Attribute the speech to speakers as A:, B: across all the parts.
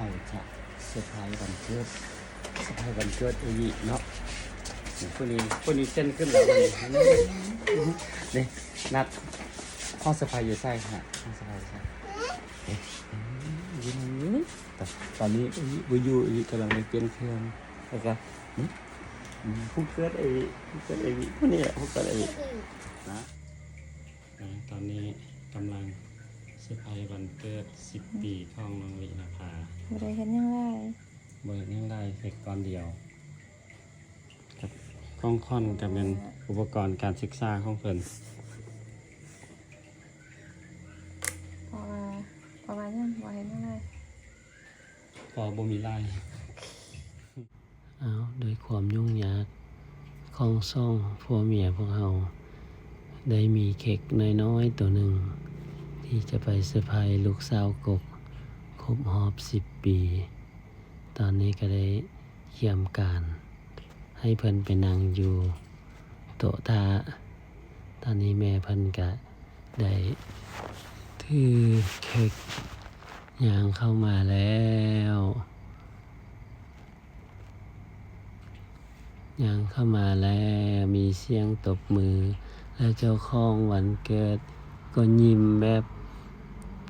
A: เขาจะเซอร์ไพรส์วันเกิดเซอร์ไพรส์วันเกิดอีเนาะคนนี้เต้นขึ้นแล้ววันนี้นี่นัดห้องเซอร์ไพรส์อยู่ใช่ค่ะห้องเซอร์ไพรส์ใช่ยิ้มแต่ตอนนี้วิวกำลังไปเปลี่ยนเครื่องแล้วก็ผู้เกิดผู้นี้แหละผู้เกิดนะตอนนี้กำลังเซอร์ไพรส์วันเกิด10 ปีของน้องวินภา
B: บ่ได้เห็นยังไง
A: เบิร์ยังได้เฟกตอนเดียวกับกล้องค่อนกับเป็นอุปกรณ์การศึกษาของเพิ่น
B: เพราะว่ายังบ่เห็นยังไง
A: พอบ่มีไล่ด้วยความยุ่งยากของซ่องผัวเมียพวกเราได้มีเค้กน้อยๆตัวหนึ่งที่จะไปเซอร์ไพรส์ลูกสาวกกครบรอบ10 ปีตอนนี้ก็ได้เยี่ยมการให้เพิ่นไปนั่งอยู่โต๊ะทาตอนนี้แม่เพิ่นก็ได้ถือเค้กย่างเข้ามาแล้วมีเสียงตบมือและเจ้าของวันเกิดก็ยิ้มแบบ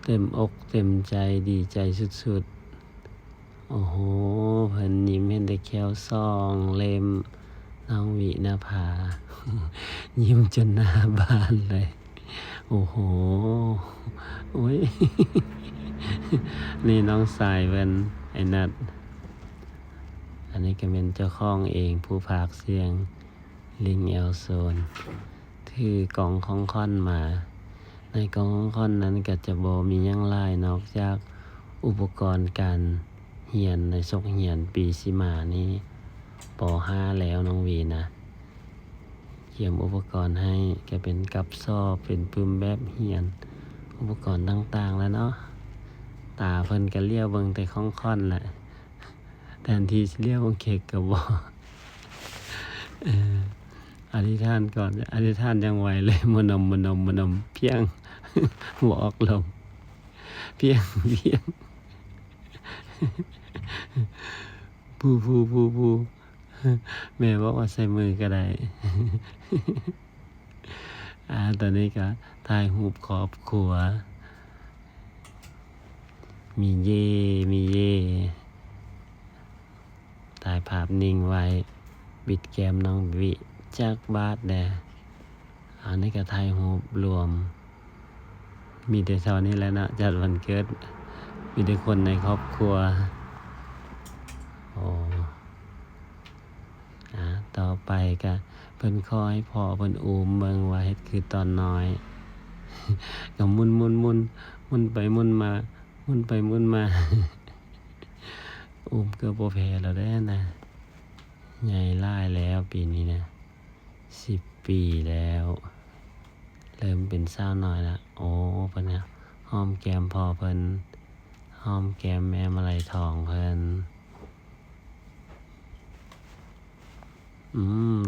A: เต็มอกเต็มใจดีใจสุดๆโอ้โหเพิ่นยิ้มเห็นแต่แก้วซองเล็มน้องวิณภา ยิ้มจนหน้าบานเลยโอ้โหโอ้ย นี่น้องสายเป็นไอ้นัดอันนี้ก็เป็นเจ้าของเองผู้พากเสียงลิงเอลโซนถือกล่องของค่อนมาในกล่องของค่อนนั้นก็จะบ่มีหยังหลายนอกจากอุปกรณ์การเรียนในซกเรียนปีสิมานี้ป .5 แล้วน้องวีนะเขียมอุปกรณ์ให้ก็เป็นกับสอบเป็นปึ้มแบบเรียนอุปกรณ์ต่างๆแล้วเนาะตาเพิ่นก็เลี้ยวเบิ่งแต่ของค่อนแหละแทนที่จะเลี้ยวเบิ่งเค้กก็บ่อธิษฐานก่อนอธิษฐานยังไหวเลยมนมเพียงบอกลมเพียงผู้แม่บอกว่าใส่มือก็ได้ตอนนี้ก็ถ่ายรูปครอบครัวมีเย่ถ่ายภาพนิ่งไว้บิดแก้มน้องวิจากบาทแดอันนี้ก็ถ่ายรูปรวมมีแต่เท่านี้แล้วนะจัดวันเกิดมีแต่คนในครอบครัวต่อไปก็เพิ่นคอยพ่อเพิ่นอูมเบิ่งว่าเฮ็ดคือตอนน้อยก็มุนไปมุนมาอูมก็บ่แพ้แล้วเด้อนะใหญ่หลายแล้วปีนี้นะ10 ปีแล้วเริ่มเป็นสาวน้อยละโอ้เพิ่นนะหอมแก้มพ่อเพิ่นหอมแก้มแม่มะไลทองเพิ่น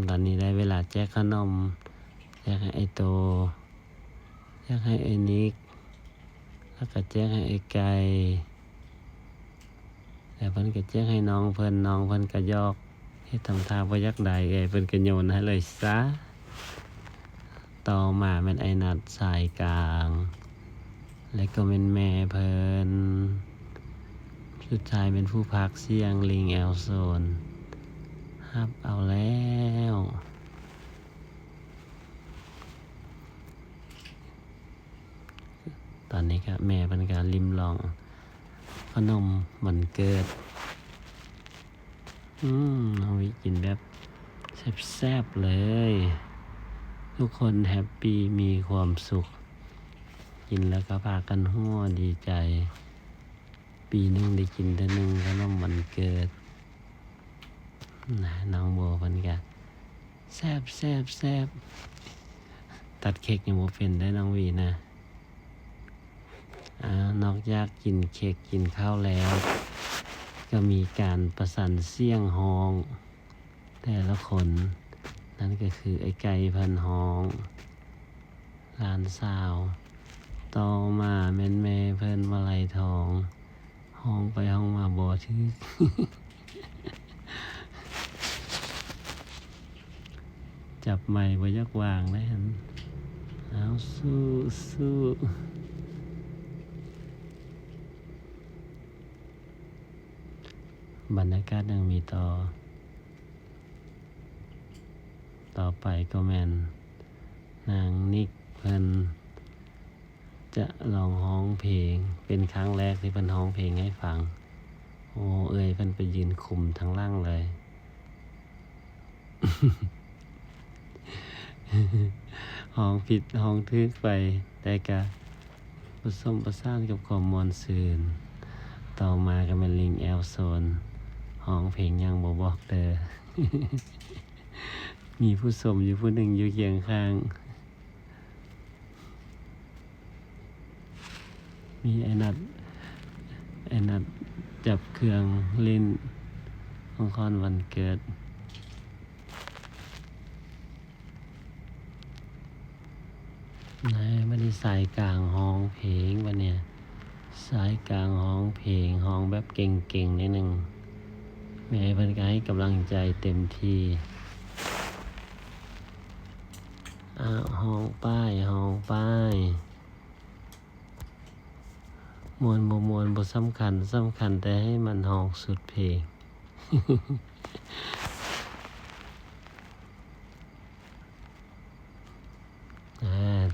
A: ตอนนี้ได้เวลาแจกขนมแจกให้ไอโตแจกให้ไอนิกแล้วก็แจกให้ไอไก่แล้วเพิ่นก็แจกให้น้องเพิ่นก็ยอกเฮ็ดทำท่าบ่อยากได้เพิ่นก็โยนให้เลยซะต่อมาแม่นไอนัดสายกลางแล้วก็เป็นแม่เพิ่นสุดท้ายเป็นผู้พากย์เสียงลิงแอลโซนครับเอาแล้วตอนนี้ครับแม่เป็นการริมลองขนมวันเกิดเอาไว้กินแบบแซ่บๆเลยทุกคนแฮปปี้มีความสุขกินแล้วก็พากันหัวดีใจปีนึงได้กินแต่นึงขนมวันเกิดน้องโบเพิ่นก็แซ่บตัดเค้กยังบ่เป็นได้น้องวีนะนอกจากกินเค้กกินข้าวแล้วก็มีการประสานเสียงฮ้องแต่ละคนนั่นก็คือไอ้ไก่เพิ่นฮ้องหลานสาวต่อมาแม่เพิ่นมะไลทองฮ ห้องไปห้องมาบ่ถึก จับใหม่บ่อยักวางได้หั่นเอาสู้สู้บรรยากาศยังมีต่อไปก็แม่นนางนิกเพิ่นจะลองร้องเพลงเป็นครั้งแรกที่เพิ่นร้องเพลงให้ฟังโอ้เอ้ยเพิ่นไปยืนคุมทั้งล่างเลย ห้องผิดห้องทึกไปแต่ก็ผสมประสานกับความมวลซืนต่อมาก็เป็นลิงแอลโซนห้องเพลงยังบ่บอกเด้อ มีผู้ชมอยู่ผู้หนึ่งอยู่เคียงข้างมีไอ้นัดจับเครื่องเล่นของคอนวันเกิดนายไม่ได้สายกลางห้องเพลงวะเนี่ยสายกลางห้องเพลงห้องแบบเก่งๆนิดนึงแม่เพิ่นก็ให้กำลังใจเต็มที่ห้องป้ายมวนบ่มวนบ่สำคัญแต่ให้มันห้องสุดเพลง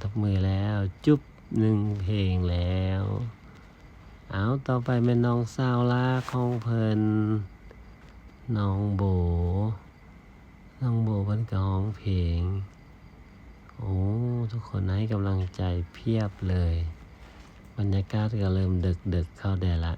A: ตบมือแล้วจุ๊บหนึ่งเพลงแล้วเอาต่อไปเป็นน้องสาวลาของเพิ่นน้องโบเพิ่นก็ร้องเพลงโอ้ทุกคนให้กำลังใจเพียบเลยบรรยากาศก็เริ่มดึกเข้าได้ละ